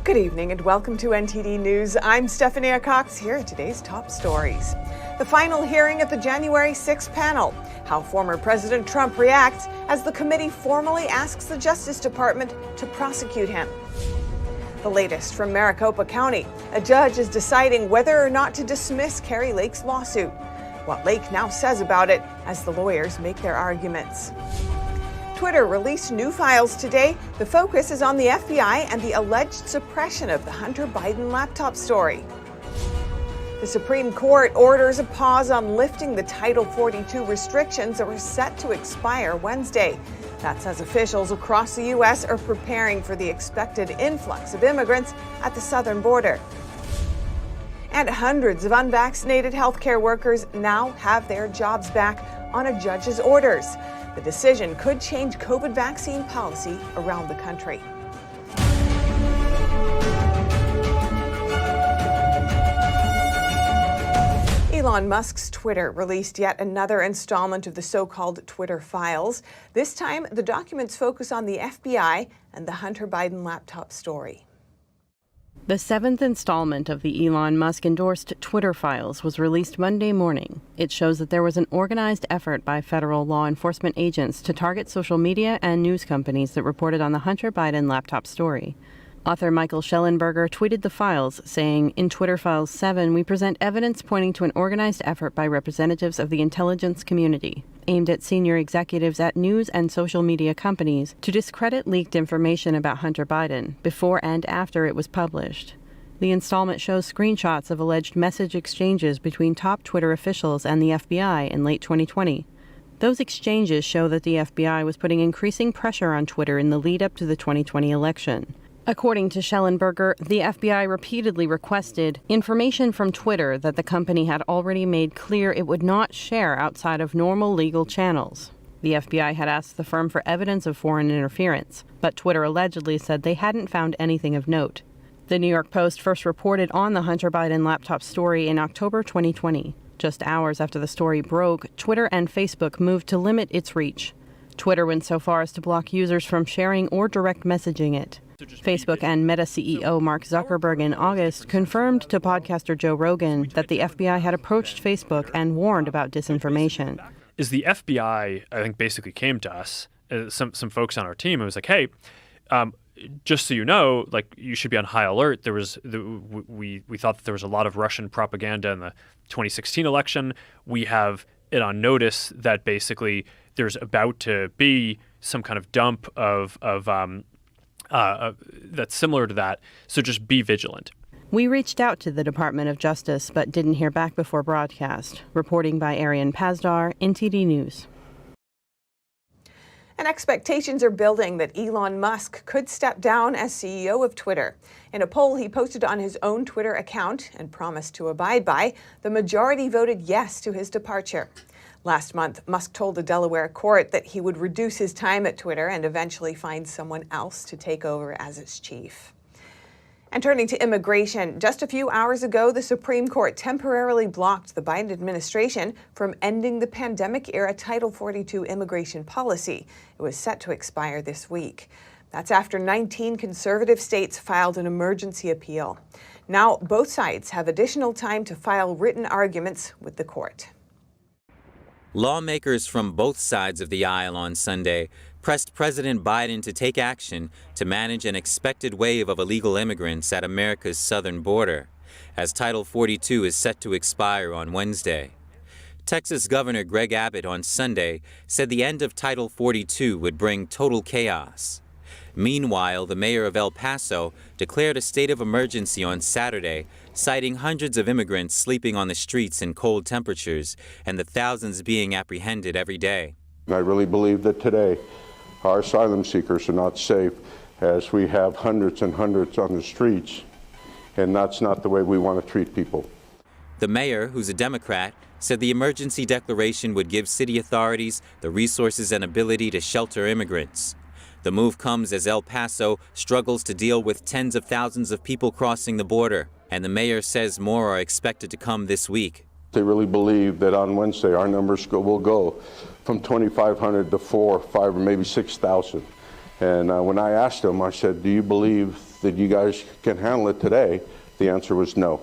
Good evening and welcome to NTD News. I'm Stephanie Cox. Here are today's top stories. The final hearing of the January 6th panel. How former President Trump reacts as the committee formally asks the Justice Department to prosecute him. The latest from Maricopa County. A judge is deciding whether or not to dismiss Kari Lake's lawsuit. What Lake now says about it as the lawyers make their arguments. Twitter released new files today. The focus is on the FBI and the alleged suppression of the Hunter Biden laptop story. The Supreme Court orders a pause on lifting the Title 42 restrictions that were set to expire Wednesday. That's as officials across the U.S. are preparing for the expected influx of immigrants at the southern border. And hundreds of unvaccinated healthcare workers now have their jobs back on a judge's orders. The decision could change COVID vaccine policy around the country. Elon Musk's Twitter released yet another installment of the so-called Twitter files. This time, the documents focus on the FBI and the Hunter Biden laptop story. The seventh installment of the Elon Musk-endorsed Twitter files was released Monday morning. It shows that there was an organized effort by federal law enforcement agents to target social media and news companies that reported on the Hunter Biden laptop story. Author Michael Schellenberger tweeted the files, saying, "In Twitter Files 7, we present evidence pointing to an organized effort by representatives of the intelligence community, aimed at senior executives at news and social media companies, to discredit leaked information about Hunter Biden before and after it was published." The installment shows screenshots of alleged message exchanges between top Twitter officials and the FBI in late 2020. Those exchanges show that the FBI was putting increasing pressure on Twitter in the lead-up to the 2020 election. According to Schellenberger, the FBI repeatedly requested information from Twitter that the company had already made clear it would not share outside of normal legal channels. The FBI had asked the firm for evidence of foreign interference, but Twitter allegedly said they hadn't found anything of note. The New York Post first reported on the Hunter Biden laptop story in October 2020. Just hours after the story broke, Twitter and Facebook moved to limit its reach. Twitter went so far as to block users from sharing or direct messaging it. Facebook and Meta CEO Mark Zuckerberg in August confirmed to podcaster Joe Rogan that the FBI had approached Facebook and warned about disinformation. Is the FBI, I think, basically came to us, some folks on our team, and was like, hey, just so you know, like, you should be on high alert. We thought that there was a lot of Russian propaganda in the 2016 election. We have it on notice that basically there's about to be some kind of dump of that's similar to that, so just be vigilant. We reached out to the Department of Justice but didn't hear back before broadcast. Reporting by Arian Pazdar, NTD News. And expectations are building that Elon Musk could step down as CEO of Twitter. In a poll he posted on his own Twitter account and promised to abide by, the majority voted yes to his departure. Last month, Musk told a Delaware court that he would reduce his time at Twitter and eventually find someone else to take over as its chief. And turning to immigration, just a few hours ago, the Supreme Court temporarily blocked the Biden administration from ending the pandemic-era Title 42 immigration policy. It was set to expire this week. That's after 19 conservative states filed an emergency appeal. Now, both sides have additional time to file written arguments with the court. Lawmakers from both sides of the aisle on Sunday pressed President Biden to take action to manage an expected wave of illegal immigrants at America's southern border, as Title 42 is set to expire on Wednesday. Texas Governor Greg Abbott on Sunday said the end of Title 42 would bring total chaos. Meanwhile, the mayor of El Paso declared a state of emergency on Saturday, citing hundreds of immigrants sleeping on the streets in cold temperatures and the thousands being apprehended every day. I really believe that today our asylum seekers are not safe, as we have hundreds and hundreds on the streets, and that's not the way we want to treat people. The mayor, who's a Democrat, said the emergency declaration would give city authorities the resources and ability to shelter immigrants. The move comes as El Paso struggles to deal with tens of thousands of people crossing the border, and the mayor says more are expected to come this week. They really believe that on Wednesday our numbers will go from 2,500 to 4,000, 5,000, or maybe 6,000. And when I asked them, I said, do you believe that you guys can handle it today, the answer was no.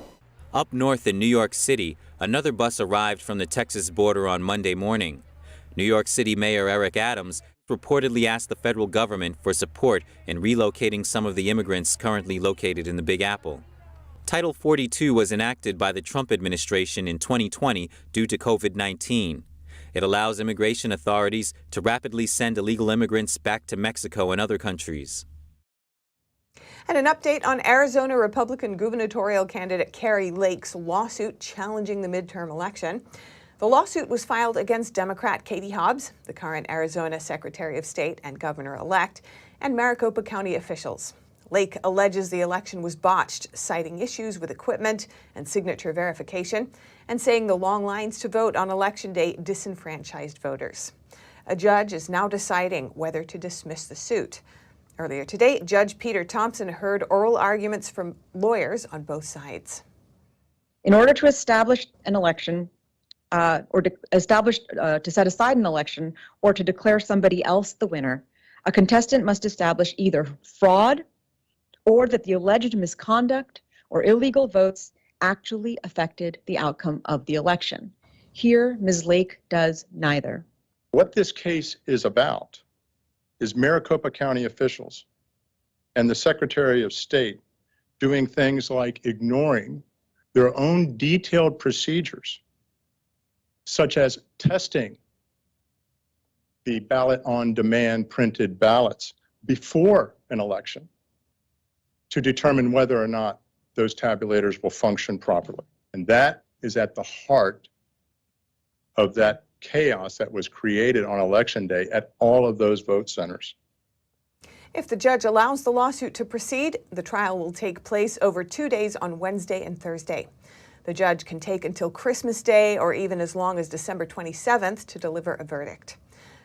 Up north in New York City, another bus arrived from the Texas border on Monday morning. New York City Mayor Eric Adams reportedly asked the federal government for support in relocating some of the immigrants currently located in the Big Apple. Title 42 was enacted by the Trump administration in 2020 due to COVID-19. It allows immigration authorities to rapidly send illegal immigrants back to Mexico and other countries. And an update on Arizona Republican gubernatorial candidate Kari Lake's lawsuit challenging the midterm election. The lawsuit was filed against Democrat Katie Hobbs, the current Arizona Secretary of State and governor-elect, and Maricopa County officials. Lake alleges the election was botched, citing issues with equipment and signature verification, and saying the long lines to vote on Election Day disenfranchised voters. A judge is now deciding whether to dismiss the suit. Earlier today, Judge Peter Thompson heard oral arguments from lawyers on both sides. In order to establish an election, to set aside an election, or to declare somebody else the winner, a contestant must establish either fraud or that the alleged misconduct or illegal votes actually affected the outcome of the election. Here, Ms. Lake does neither. What this case is about is Maricopa County officials and the Secretary of State doing things like ignoring their own detailed procedures, such as testing the ballot-on-demand printed ballots before an election to determine whether or not those tabulators will function properly. And that is at the heart of that chaos that was created on Election Day at all of those vote centers. If the judge allows the lawsuit to proceed, the trial will take place over 2 days on Wednesday and Thursday. The judge can take until Christmas Day or even as long as December 27th to deliver a verdict.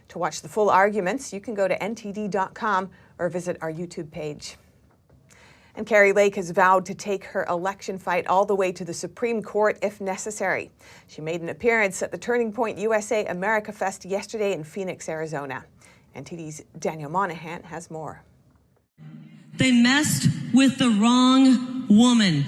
To watch the full arguments, you can go to ntd.com or visit our YouTube page. And Kari Lake has vowed to take her election fight all the way to the Supreme Court if necessary. She made an appearance at the Turning Point USA America Fest yesterday in Phoenix, Arizona. NTD's Daniel Monahan has more. They messed with the wrong woman.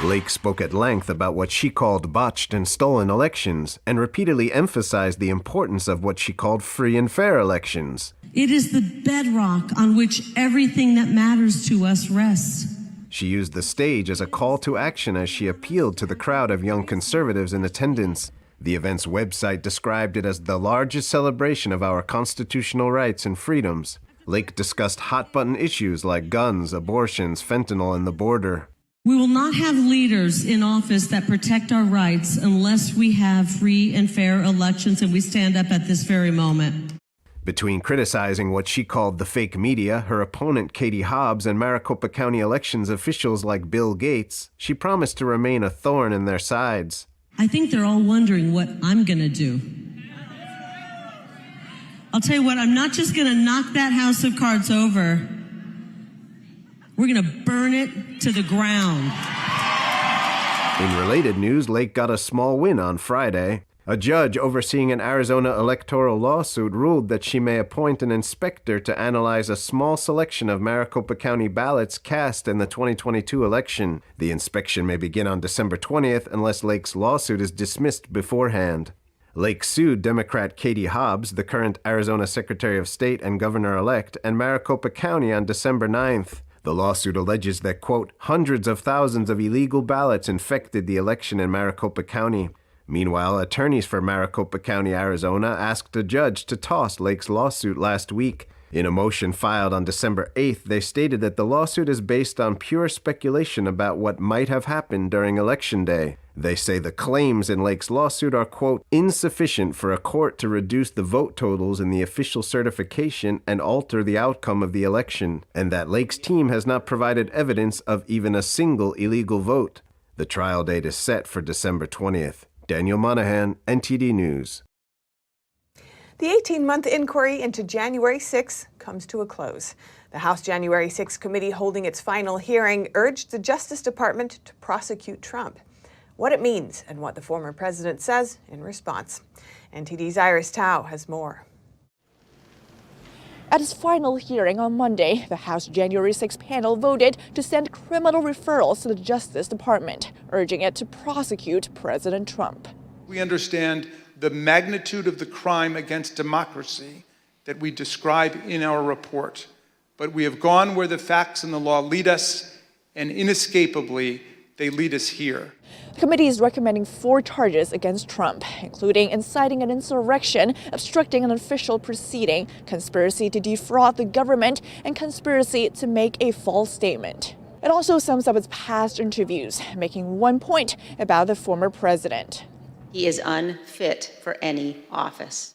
Lake spoke at length about what she called botched and stolen elections and repeatedly emphasized the importance of what she called free and fair elections. It is the bedrock on which everything that matters to us rests. She used the stage as a call to action as she appealed to the crowd of young conservatives in attendance. The event's website described it as the largest celebration of our constitutional rights and freedoms. Lake discussed hot-button issues like guns, abortions, fentanyl, and the border. We will not have leaders in office that protect our rights unless we have free and fair elections, and we stand up at this very moment. Between criticizing what she called the fake media, her opponent Katie Hobbs, and Maricopa County elections officials like Bill Gates, she promised to remain a thorn in their sides. I think they're all wondering what I'm going to do. I'll tell you what, I'm not just going to knock that house of cards over. We're going to burn it to the ground. In related news, Lake got a small win on Friday. A judge overseeing an Arizona electoral lawsuit ruled that she may appoint an inspector to analyze a small selection of Maricopa County ballots cast in the 2022 election. The inspection may begin on December 20th unless Lake's lawsuit is dismissed beforehand. Lake sued Democrat Katie Hobbs, the current Arizona Secretary of State and governor-elect, and Maricopa County on December 9th. The lawsuit alleges that, quote, hundreds of thousands of illegal ballots infected the election in Maricopa County. Meanwhile, attorneys for Maricopa County, Arizona, asked a judge to toss Lake's lawsuit last week. In a motion filed on December 8th, they stated that the lawsuit is based on pure speculation about what might have happened during Election Day. They say the claims in Lake's lawsuit are, quote, insufficient for a court to reduce the vote totals in the official certification and alter the outcome of the election, and that Lake's team has not provided evidence of even a single illegal vote. The trial date is set for December 20th. Daniel Monahan, NTD News. The 18-month inquiry into January 6 comes to a close. The House January 6 committee holding its final hearing urged the Justice Department to prosecute Trump. What it means and what the former president says in response. NTD's Iris Tao has more. At its final hearing on Monday, the House January 6 panel voted to send criminal referrals to the Justice Department, urging it to prosecute President Trump. We understand the magnitude of the crime against democracy that we describe in our report, but we have gone where the facts and the law lead us, and inescapably, they lead us here. The committee is recommending 4 charges against Trump, including inciting an insurrection, obstructing an official proceeding, conspiracy to defraud the government, and conspiracy to make a false statement. It also sums up its past interviews, making one point about the former president. He is unfit for any office.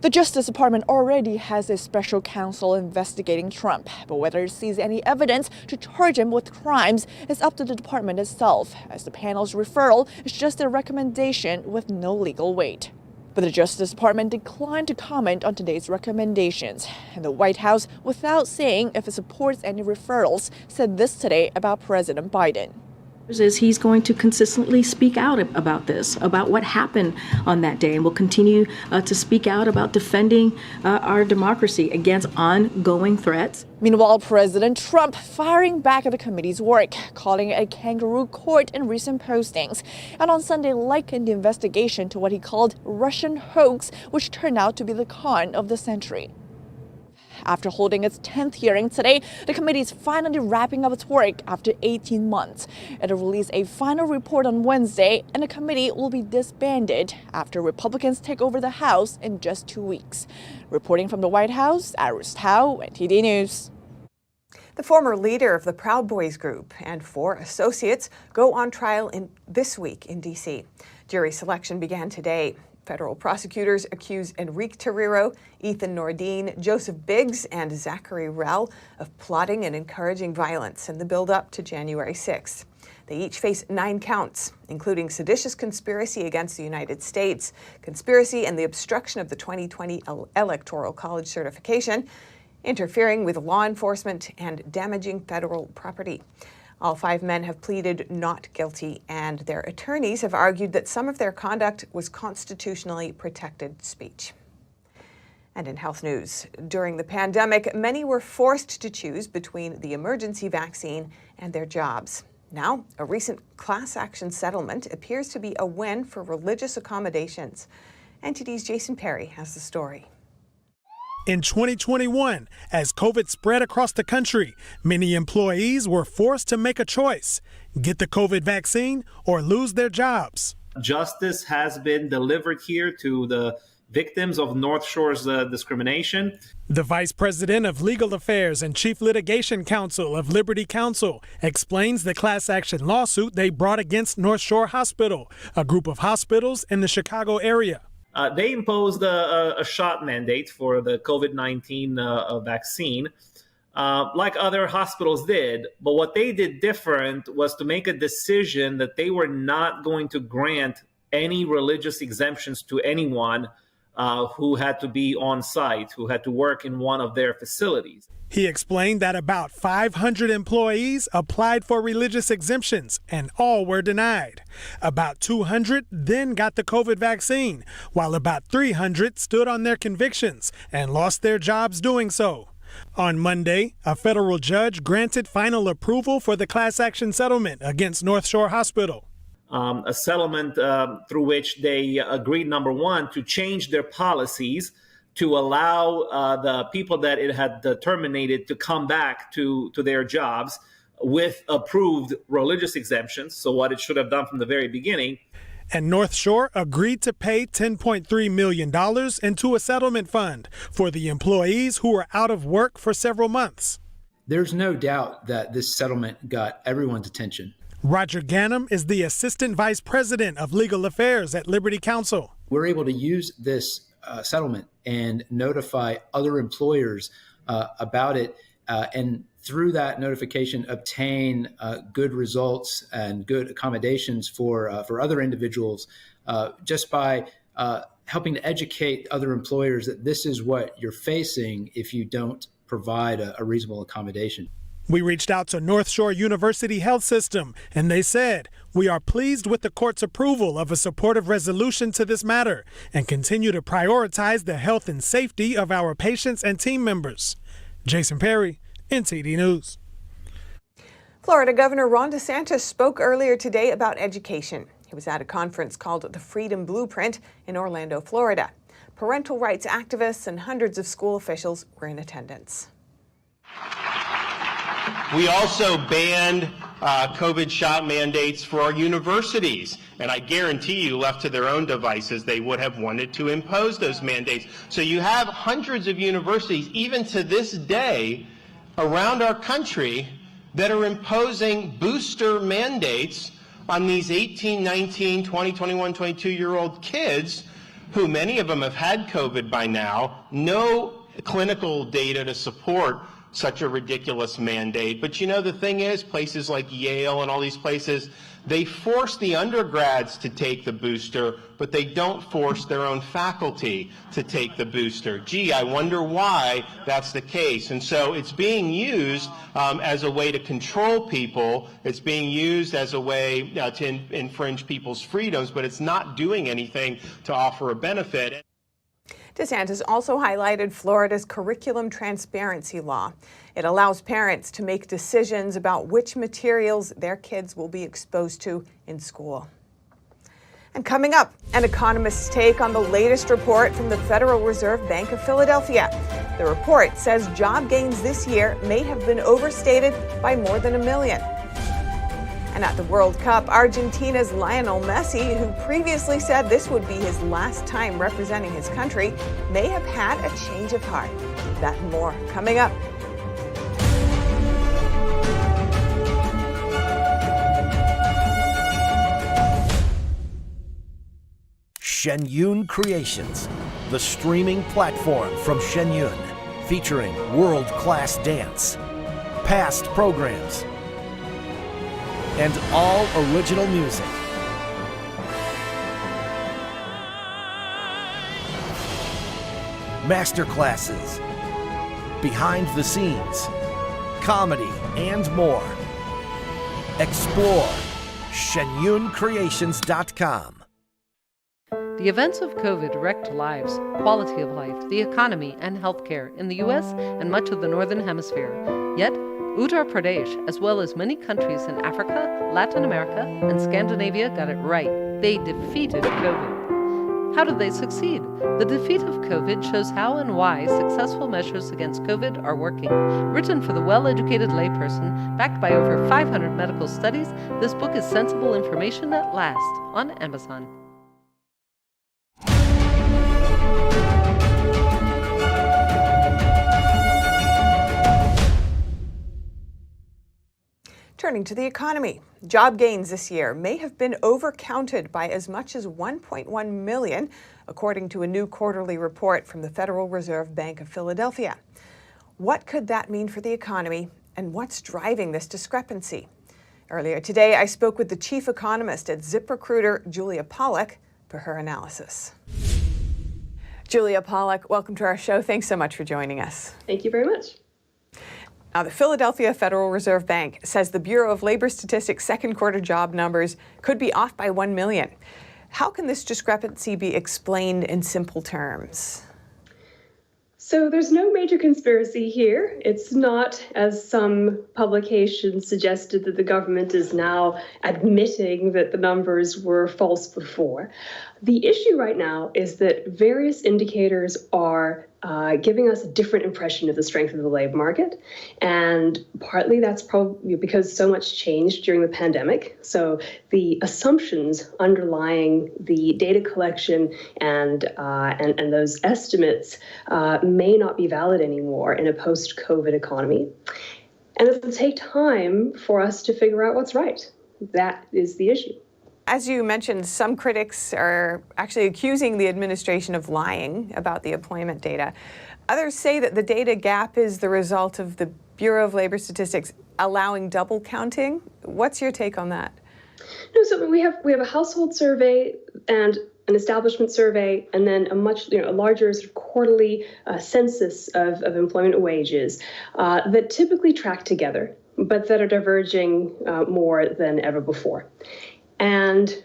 The Justice Department already has a special counsel investigating Trump, but whether it sees any evidence to charge him with crimes is up to the department itself, as the panel's referral is just a recommendation with no legal weight. But the Justice Department declined to comment on today's recommendations, and the White House, without saying if it supports any referrals, said this today about President Biden. Is he's going to consistently speak out about this, about what happened on that day, and will continue to speak out about defending our democracy against ongoing threats. Meanwhile, President Trump firing back at the committee's work, calling it a kangaroo court in recent postings, and on Sunday likened the investigation to what he called Russian hoax, which turned out to be the con of the century. After holding its 10th hearing today, the committee is finally wrapping up its work after 18 months. It'll release a final report on Wednesday, and the committee will be disbanded after Republicans take over the House in just 2 weeks. Reporting from the White House, Iris Tao, NTD News. The former leader of the Proud Boys group and 4 associates go on trial this week in D.C. Jury selection began today. Federal prosecutors accuse Enrique Terrero, Ethan Nordine, Joseph Biggs, and Zachary Rell of plotting and encouraging violence in the build-up to January 6th. They each face 9 counts, including seditious conspiracy against the United States, conspiracy and the obstruction of the 2020 Electoral College certification, interfering with law enforcement, and damaging federal property. All 5 men have pleaded not guilty, and their attorneys have argued that some of their conduct was constitutionally protected speech. And in health news, during the pandemic, many were forced to choose between the emergency vaccine and their jobs. Now, a recent class action settlement appears to be a win for religious accommodations. NTD's Jason Perry has the story. In 2021, as COVID spread across the country, many employees were forced to make a choice: get the COVID vaccine or lose their jobs. Justice has been delivered here to the victims of North Shore's discrimination. The Vice President of Legal Affairs and Chief Litigation Counsel of Liberty Counsel explains the class action lawsuit they brought against North Shore Hospital, a group of hospitals in the Chicago area. They imposed a shot mandate for the COVID-19 vaccine, like other hospitals did. But what they did different was to make a decision that they were not going to grant any religious exemptions to anyone who had to be on site, who had to work in one of their facilities. He explained that about 500 employees applied for religious exemptions, and all were denied. About 200 then got the COVID vaccine, while about 300 stood on their convictions and lost their jobs doing so. On Monday, a federal judge granted final approval for the class action settlement against North Shore Hospital. A settlement through which they agreed, number one, to change their policies to allow the people that it had terminated to come back to their jobs with approved religious exemptions, so what it should have done from the very beginning. And North Shore agreed to pay $10.3 million into a settlement fund for the employees who were out of work for several months. There's no doubt that this settlement got everyone's attention. Roger Ganem is the Assistant Vice President of Legal Affairs at Liberty Counsel. We're able to use this settlement and notify other employers about it, and through that notification obtain good results and good accommodations for other individuals, just by helping to educate other employers that this is what you're facing if you don't provide a reasonable accommodation. We reached out to North Shore University Health System, and they said, "We are pleased with the court's approval of a supportive resolution to this matter and continue to prioritize the health and safety of our patients and team members." Jason Perry, NTD News. Florida Governor Ron DeSantis spoke earlier today about education. He was at a conference called the Freedom Blueprint in Orlando, Florida. Parental rights activists and hundreds of school officials were in attendance. We also banned COVID shot mandates for our universities. And I guarantee you, left to their own devices, they would have wanted to impose those mandates. So you have hundreds of universities, even to this day, around our country that are imposing booster mandates on these 18, 19, 20, 21, 22-year-old kids, who many of them have had COVID by now, no clinical data to support such a ridiculous mandate. But you know, the thing is, places like Yale and all these places, they force the undergrads to take the booster, but they don't force their own faculty to take the booster. Gee, I wonder why that's the case. And so it's being used as a way to control people. It's being used as a way to infringe people's freedoms, but it's not doing anything to offer a benefit. DeSantis also highlighted Florida's curriculum transparency law. It allows parents to make decisions about which materials their kids will be exposed to in school. And coming up, an economist's take on the latest report from the Federal Reserve Bank of Philadelphia. The report says job gains this year may have been overstated by more than 1 million. And at the World Cup, Argentina's Lionel Messi, who previously said this would be his last time representing his country, may have had a change of heart. That and more coming up. Shenyun Creations, the streaming platform from Shenyun, featuring world-class dance, past programs, and all original music. Masterclasses, behind the scenes, comedy, and more. Explore shenyuncreations.com. The events of COVID wrecked lives, quality of life, the economy, and healthcare in the U.S. and much of the Northern Hemisphere. Yet, Uttar Pradesh, as well as many countries in Africa, Latin America, and Scandinavia, got it right. They defeated COVID. How did they succeed? The defeat of COVID shows how and why successful measures against COVID are working. Written for the well-educated layperson, backed by over 500 medical studies, this book is sensible information at last on Amazon. Turning to the economy, job gains this year may have been overcounted by as much as 1.1 million, according to a new quarterly report from the Federal Reserve Bank of Philadelphia. What could that mean for the economy, and what's driving this discrepancy? Earlier today, I spoke with the chief economist at ZipRecruiter, Julia Pollak, for her analysis. Julia Pollak, welcome to our show. Thanks so much for joining us. Thank you very much. Now, the Philadelphia Federal Reserve Bank says the Bureau of Labor Statistics' second quarter job numbers could be off by 1 million. How can this discrepancy be explained in simple terms? So there's no major conspiracy here. It's not, as some publications suggested, that the government is now admitting that the numbers were false before. The issue right now is that various indicators are giving us a different impression of the strength of the labor market. And partly that's probably because so much changed during the pandemic. So the assumptions underlying the data collection and those estimates may not be valid anymore in a post-COVID economy. And it'll take time for us to figure out what's right. That is the issue. As you mentioned, some critics are actually accusing the administration of lying about the employment data. Others say that the data gap is the result of the Bureau of Labor Statistics allowing double counting. What's your take on that? No, so we have a household survey, and an establishment survey, and then a much a larger sort of quarterly census of employment wages that typically track together, but that are diverging more than ever before. And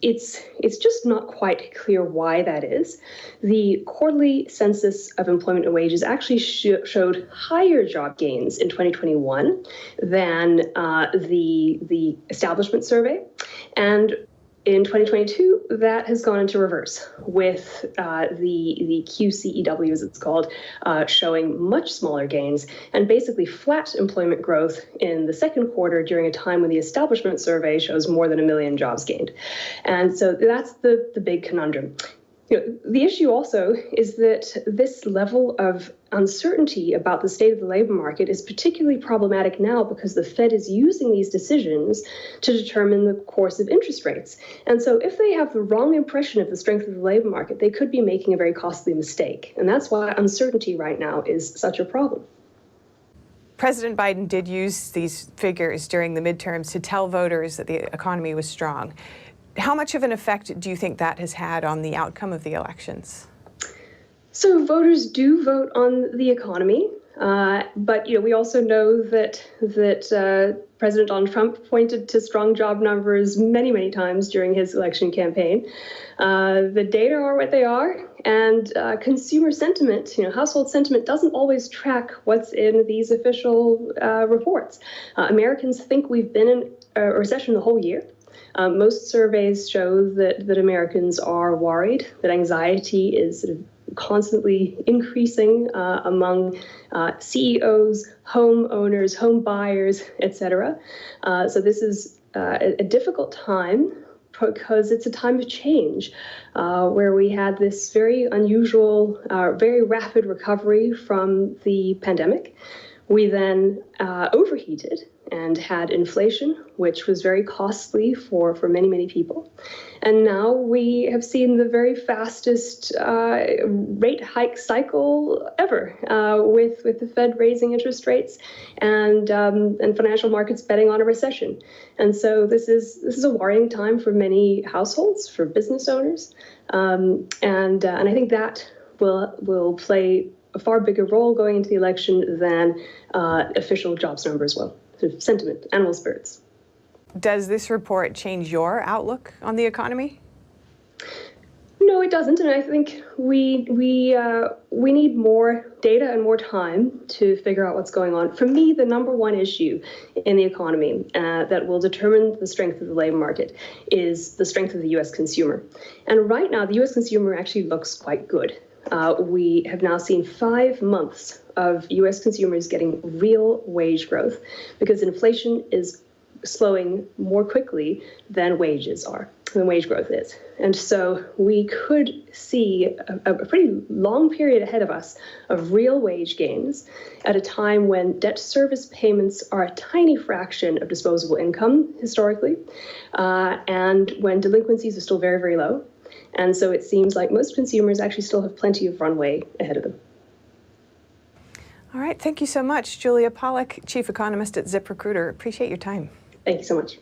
it's just not quite clear why that is. The quarterly census of employment and wages actually showed higher job gains in 2021 than the establishment survey. And in 2022, that has gone into reverse with the QCEW, as it's called, showing much smaller gains and basically flat employment growth in the second quarter during a time when the establishment survey shows more than 1 million jobs gained. And so that's the big conundrum. The issue also is that this level of uncertainty about the state of the labor market is particularly problematic now because the Fed is using these decisions to determine the course of interest rates. And so if they have the wrong impression of the strength of the labor market, they could be making a very costly mistake. And that's why uncertainty right now is such a problem. President Biden did use these figures during the midterms to tell voters that the economy was strong. How much of an effect do you think that has had on the outcome of the elections? So voters do vote on the economy, but we also know that President Donald Trump pointed to strong job numbers many, many times during his election campaign. The data are what they are, and consumer sentiment, household sentiment, doesn't always track what's in these official reports. Americans think we've been in a recession the whole year. Most surveys show that Americans are worried, that anxiety is sort of constantly increasing among CEOs, homeowners, home buyers, etc. So this is a difficult time because it's a time of change where we had this very unusual, very rapid recovery from the pandemic. We then overheated and had inflation, which was very costly for many, many people. And now we have seen the very fastest rate hike cycle ever, with the Fed raising interest rates and financial markets betting on a recession. And so this is a worrying time for many households, for business owners, and I think that will play a far bigger role going into the election than official jobs numbers will. Sort of sentiment, animal spirits. Does this report change your outlook on the economy? No, it doesn't, and I think we need more data and more time to figure out what's going on. For me, the number one issue in the economy that will determine the strength of the labor market is the strength of the U.S. consumer. And right now, the U.S. consumer actually looks quite good. We have now seen 5 months of U.S. consumers getting real wage growth because inflation is slowing more quickly than wage growth is. And so we could see a pretty long period ahead of us of real wage gains at a time when debt service payments are a tiny fraction of disposable income historically, and when delinquencies are still very, very low. And so it seems like most consumers actually still have plenty of runway ahead of them. All right. Thank you so much, Julia Pollak, Chief Economist at ZipRecruiter. Appreciate your time. Thank you so much.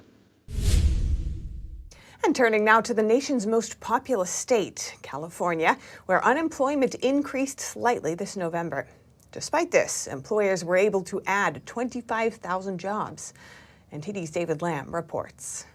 And turning now to the nation's most populous state, California, where unemployment increased slightly this November. Despite this, employers were able to add 25,000 jobs. NTD's David Lamb reports.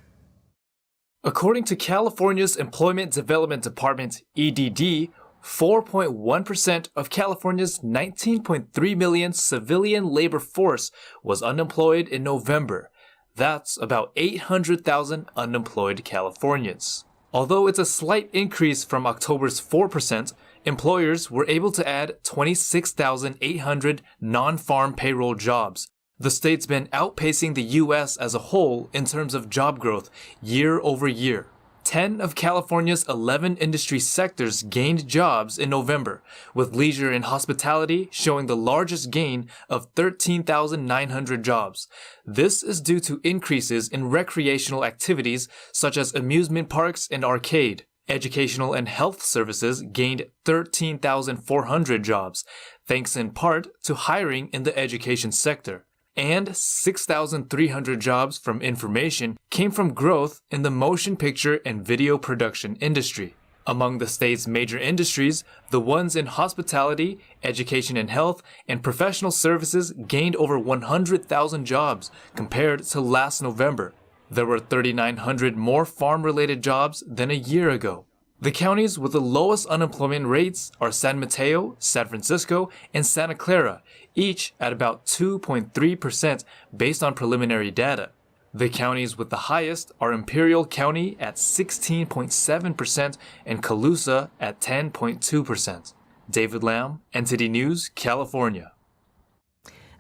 According to California's Employment Development Department, EDD, 4.1% of California's 19.3 million civilian labor force was unemployed in November. That's about 800,000 unemployed Californians. Although it's a slight increase from October's 4%, employers were able to add 26,800 non-farm payroll jobs. The state's been outpacing the U.S. as a whole in terms of job growth year over year. 10 of California's 11 industry sectors gained jobs in November, with leisure and hospitality showing the largest gain of 13,900 jobs. This is due to increases in recreational activities such as amusement parks and arcade. Educational and health services gained 13,400 jobs, thanks in part to hiring in the education sector. and 6,300 jobs from information came from growth in the motion picture and video production industry. Among the state's major industries, the ones in hospitality, education and health, and professional services gained over 100,000 jobs compared to last November. There were 3,900 more farm-related jobs than a year ago. The counties with the lowest unemployment rates are San Mateo, San Francisco, and Santa Clara, each at about 2.3% based on preliminary data. The counties with the highest are Imperial County at 16.7% and Colusa at 10.2%. David Lamb, NTD News, California.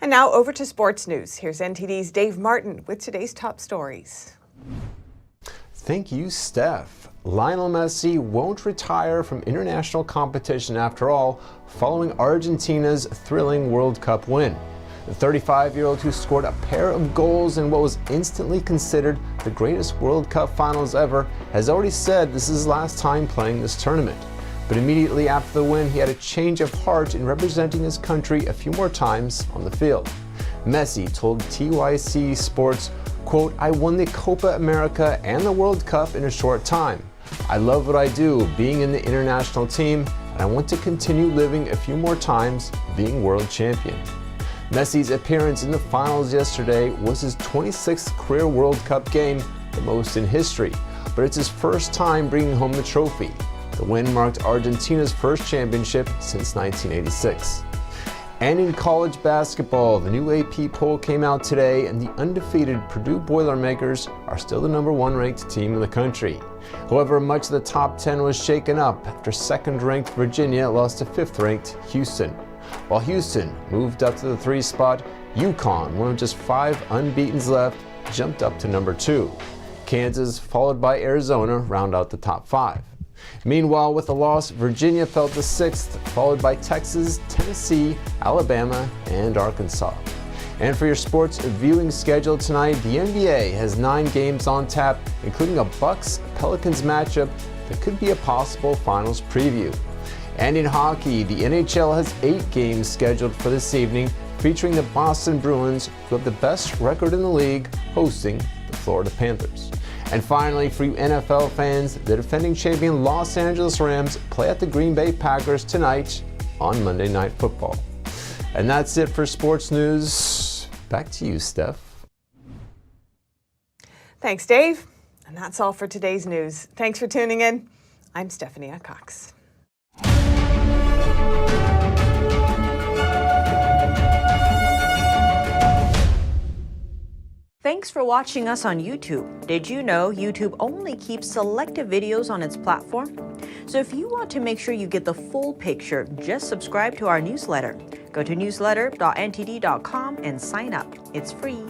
And now over to sports news. Here's NTD's Dave Martin with today's top stories. Thank you, Steph. Lionel Messi won't retire from international competition after all, following Argentina's thrilling World Cup win. The 35-year-old who scored a pair of goals in what was instantly considered the greatest World Cup finals ever has already said this is his last time playing this tournament. But immediately after the win, he had a change of heart in representing his country a few more times on the field. Messi told TYC Sports, quote, "I won the Copa America and the World Cup in a short time. I love what I do, being in the international team, and I want to continue living a few more times being world champion." Messi's appearance in the finals yesterday was his 26th career World Cup game, the most in history, but it's his first time bringing home the trophy. The win marked Argentina's first championship since 1986. And in college basketball, the new AP poll came out today, and the undefeated Purdue Boilermakers are still the #1 ranked team in the country. However, much of the top 10 was shaken up after second-ranked Virginia lost to fifth-ranked Houston. While Houston moved up to the 3 spot, Uconn, one of just 5 unbeatens left, jumped up to #2. Kansas, followed by Arizona, round out the top 5. Meanwhile, with the loss, Virginia fell to 6th, followed by Texas, Tennessee, Alabama, and Arkansas. And for your sports viewing schedule tonight, the NBA has 9 games on tap, including a Bucks-Pelicans matchup that could be a possible finals preview. And in hockey, the NHL has 8 games scheduled for this evening, featuring the Boston Bruins, who have the best record in the league, hosting the Florida Panthers. And finally, for you NFL fans, the defending champion Los Angeles Rams play at the Green Bay Packers tonight on Monday Night Football. And that's it for sports news. Back to you, Steph. Thanks, Dave. And that's all for today's news. Thanks for tuning in. I'm Stephanie Cox. Thanks for watching us on YouTube. Did you know YouTube only keeps selective videos on its platform? So if you want to make sure you get the full picture, just subscribe to our newsletter. Go to newsletter.ntd.com and sign up. It's free.